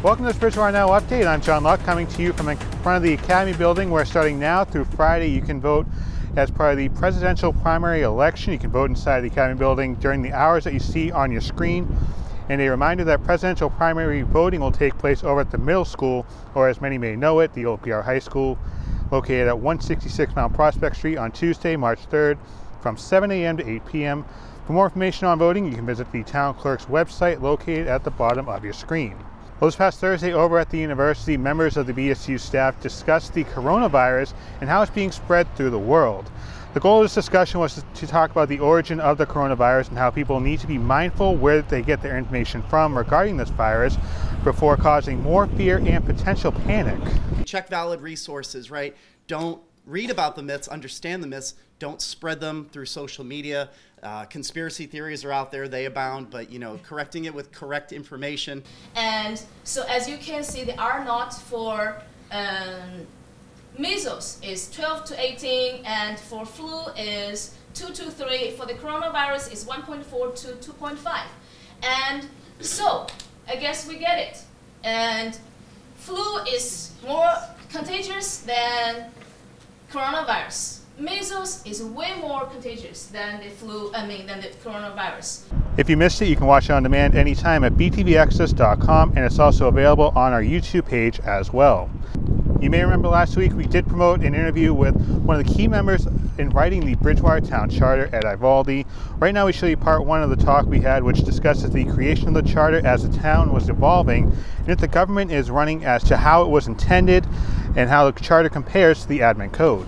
Welcome to this Bridgewater Now update. I'm John Luck, coming to you from in front of the Academy building, where starting now through Friday you can vote as part of the presidential primary election. You can vote inside the Academy building during the hours that you see on your screen. And a reminder that presidential primary voting will take place over at the middle school, or as many may know it, the OPR High School, located at 166 Mount Prospect Street on Tuesday, March 3rd from 7 a.m. to 8 p.m. For more information on voting, you can visit the town clerk's website located at the bottom of your screen. Well, this past Thursday over at the university, members of the BSU staff discussed the coronavirus and how it's being spread through the world. The goal of this discussion was to talk about the origin of the coronavirus and how people need to be mindful where they get their information from regarding this virus before causing more fear and potential panic. Check valid resources, right? Don't read about the myths, understand the myths, don't spread them through social media. Conspiracy theories are out there, they abound, but correcting it with correct information. And so as you can see, the R naught for measles is 12 to 18, and for flu is 2 to 3, for the coronavirus is 1.4 to 2.5. And so, I guess we get it. And flu is more contagious than coronavirus. Measles is way more contagious than the than the coronavirus. If you missed it, you can watch it on demand anytime at btvaccess.com, and it's also available on our YouTube page as well. You may remember last week we did promote an interview with one of the key members in writing the Bridgewater Town Charter at Ivaldi. Right now we show you part one of the talk we had, which discusses the creation of the charter as the town was evolving, and if the government is running as to how it was intended and how the charter compares to the admin code.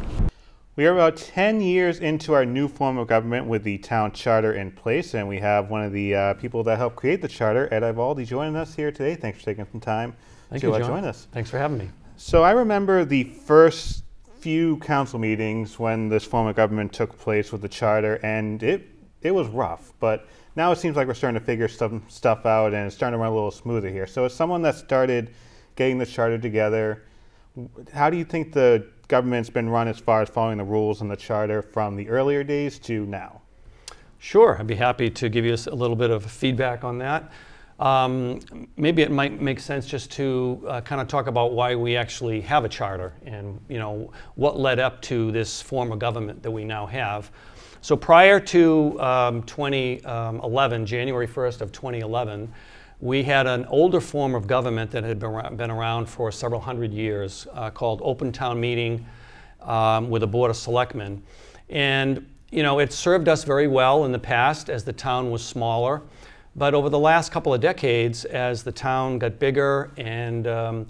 We are about 10 years into our new form of government with the town charter in place, and we have one of the people that helped create the charter at Ivaldi joining us here today. Thanks for taking some time to join us. Thanks for having me. So I remember the first few council meetings when this form of government took place with the charter, and it was rough, but now it seems like we're starting to figure some stuff out and it's starting to run a little smoother here. So as someone that started getting the charter together, how do you think the government's been run as far as following the rules in the charter from the earlier days to now? Sure, I'd be happy to give you a little bit of feedback on that. Maybe it might make sense just to kind of talk about why we actually have a charter and what led up to this form of government that we now have. So prior to 2011, January 1st of 2011, we had an older form of government that had been around for several hundred years called open town meeting with a board of selectmen. And it served us very well in the past as the town was smaller. But over the last couple of decades, as the town got bigger and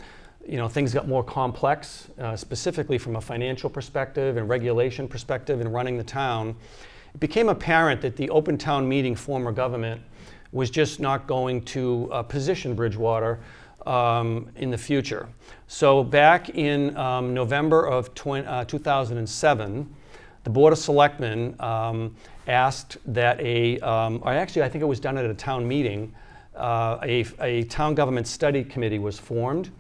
things got more complex, specifically from a financial perspective and regulation perspective in running the town, it became apparent that the open town meeting form of government was just not going to position Bridgewater in the future. So back in November of 2007, the Board of Selectmen asked that actually I think it was done at a town meeting, a town government study committee was formed,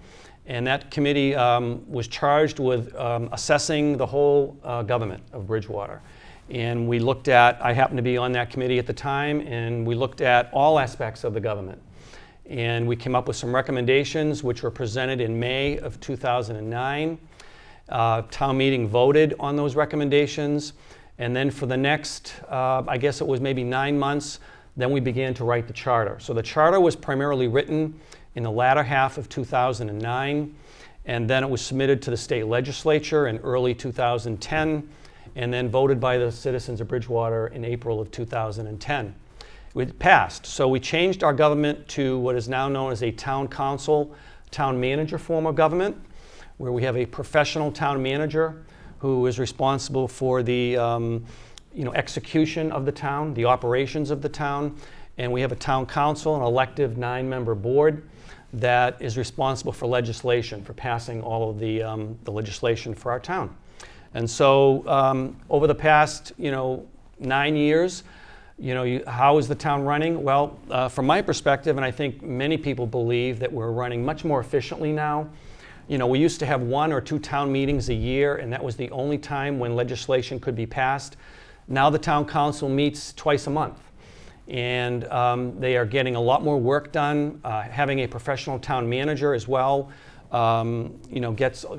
and that committee was charged with assessing the whole government of Bridgewater. And we looked at, I happened to be on that committee at the time, and we looked at all aspects of the government. And we came up with some recommendations which were presented in May of 2009. Town meeting voted on those recommendations, and then for the next, I guess it was maybe 9 months, then we began to write the charter. So the charter was primarily written in the latter half of 2009, and then it was submitted to the state legislature in early 2010, and then voted by the citizens of Bridgewater in April of 2010. It passed. So we changed our government to what is now known as a town council, town manager form of government, where we have a professional town manager who is responsible for the execution of the town, the operations of the town, and we have a town council, an elective 9-member board that is responsible for legislation, for passing all of the legislation for our town. And so over the past 9 years, how is the town running? Well, from my perspective, and I think many people believe that we're running much more efficiently now. We used to have 1 or 2 town meetings a year, and that was the only time when legislation could be passed. Now the town council meets twice a month. and they are getting a lot more work done. Having a professional town manager as well, you know,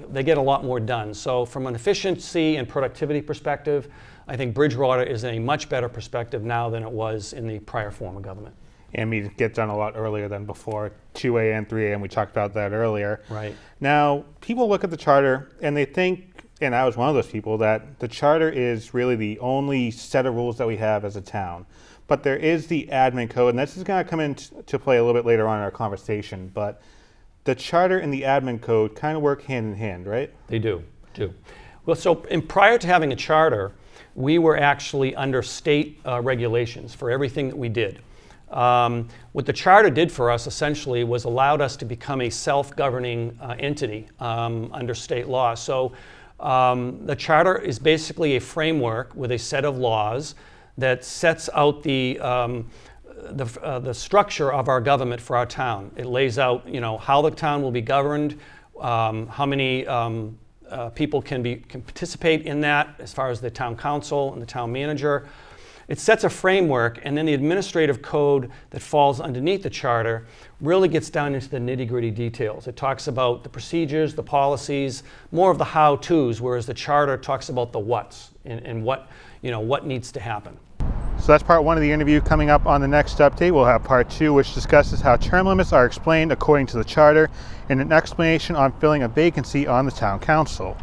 they get a lot more done. So from an efficiency and productivity perspective, I think Bridgewater is in a much better perspective now than it was in the prior form of government. And we get done a lot earlier than before, 2 a.m., 3 a.m. We talked about that earlier. Right. Now, people look at the charter and they think, and I was one of those people, that the charter is really the only set of rules that we have as a town. But there is the admin code, and this is going to come into play a little bit later on in our conversation. But the charter and the admin code kind of work hand in hand, right? They do. Well, so prior to having a charter, we were actually under state regulations for everything that we did. What the charter did for us essentially was allowed us to become a self-governing entity under state law. So the charter is basically a framework with a set of laws that sets out the structure of our government for our town. It lays out, you know, how the town will be governed, how many people can participate in that as far as the town council and the town manager. It sets a framework, and then the administrative code that falls underneath the charter really gets down into the nitty-gritty details. It talks about the procedures, the policies, more of the how-tos, whereas the charter talks about the whats and what, you know, what needs to happen. So that's part one of the interview. Coming up on the next update, we'll have part two, which discusses how term limits are explained according to the charter and an explanation on filling a vacancy on the town council.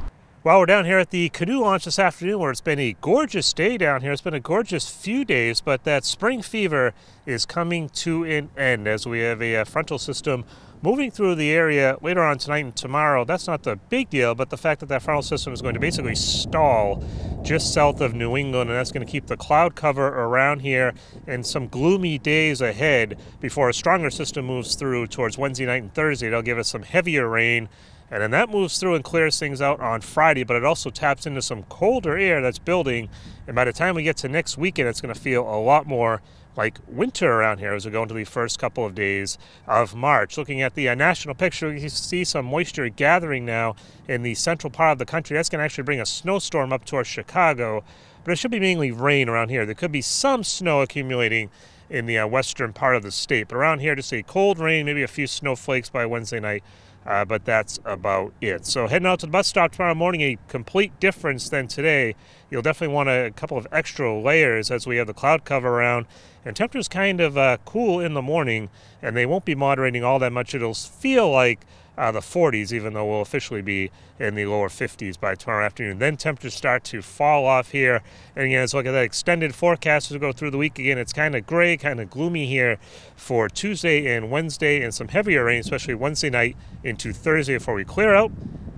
Well, we're down here at the canoe launch this afternoon where it's been a gorgeous day down here. It's been a gorgeous few days, but that spring fever is coming to an end as we have a frontal system moving through the area later on tonight and tomorrow. That's not the big deal, but the fact that that frontal system is going to basically stall just south of New England, and that's going to keep the cloud cover around here and some gloomy days ahead before a stronger system moves through towards Wednesday night and Thursday. It'll give us some heavier rain. And then that moves through and clears things out on Friday, but it also taps into some colder air that's building. And by the time we get to next weekend, it's going to feel a lot more like winter around here as we go into the first couple of days of March. Looking at the national picture, you see some moisture gathering now in the central part of the country. That's going to actually bring a snowstorm up towards Chicago, but it should be mainly rain around here. There could be some snow accumulating in the western part of the state, but around here just a cold rain, maybe a few snowflakes by Wednesday night. But that's about it. So heading out to the bus stop tomorrow morning, a complete difference than today. You'll definitely want a couple of extra layers as we have the cloud cover around. And temperatures kind of cool in the morning, and they won't be moderating all that much. It'll feel like the 40s, even though we'll officially be in the lower 50s by tomorrow afternoon. Then temperatures start to fall off here. And again, let's look at that extended forecast as we go through the week. Again, it's kind of gray, kind of gloomy here for Tuesday and Wednesday, and some heavier rain, especially Wednesday night into Thursday before we clear out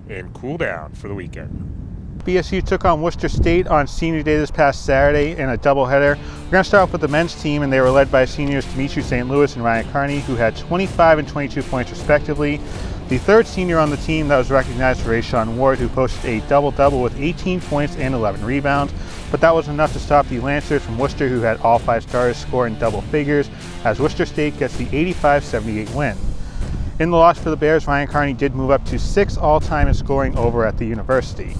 and cool down for the weekend. BSU took on Worcester State on senior day this past Saturday in a doubleheader. We're going to start off with the men's team, and they were led by seniors Demetri St. Louis and Ryan Carney, who had 25 and 22 points respectively. The third senior on the team that was recognized for Rayshawn Ward, who posted a double-double with 18 points and 11 rebounds. But that was enough to stop the Lancers from Worcester, who had all 5 starters score in double figures, as Worcester State gets the 85-78 win. In the loss for the Bears, Ryan Carney did move up to 6th all-time in scoring over at the university.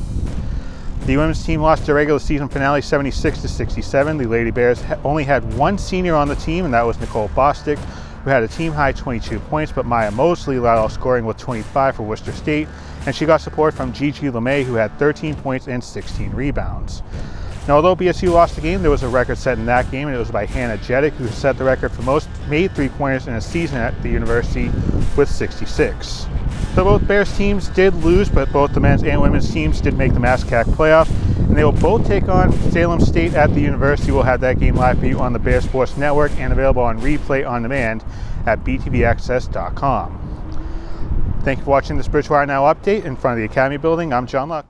The women's team lost their regular season finale 76-67. The Lady Bears only had one senior on the team, and that was Nicole Bostic, who had a team-high 22 points, but Maya Mosley led all scoring with 25 for Worcester State, and she got support from Gigi LeMay, who had 13 points and 16 rebounds. Now, although BSU lost the game, there was a record set in that game, and it was by Hannah Jeddick, who set the record for most made three-pointers in a season at the university with 66. So both Bears teams did lose, but both the men's and women's teams did make the MASCAC playoffs, and they will both take on Salem State at the university. We'll have that game live for you on the Bear Sports Network and available on replay on demand at btvaccess.com. Thank you for watching this Bridgewater Now update in front of the Academy building. I'm John Luck.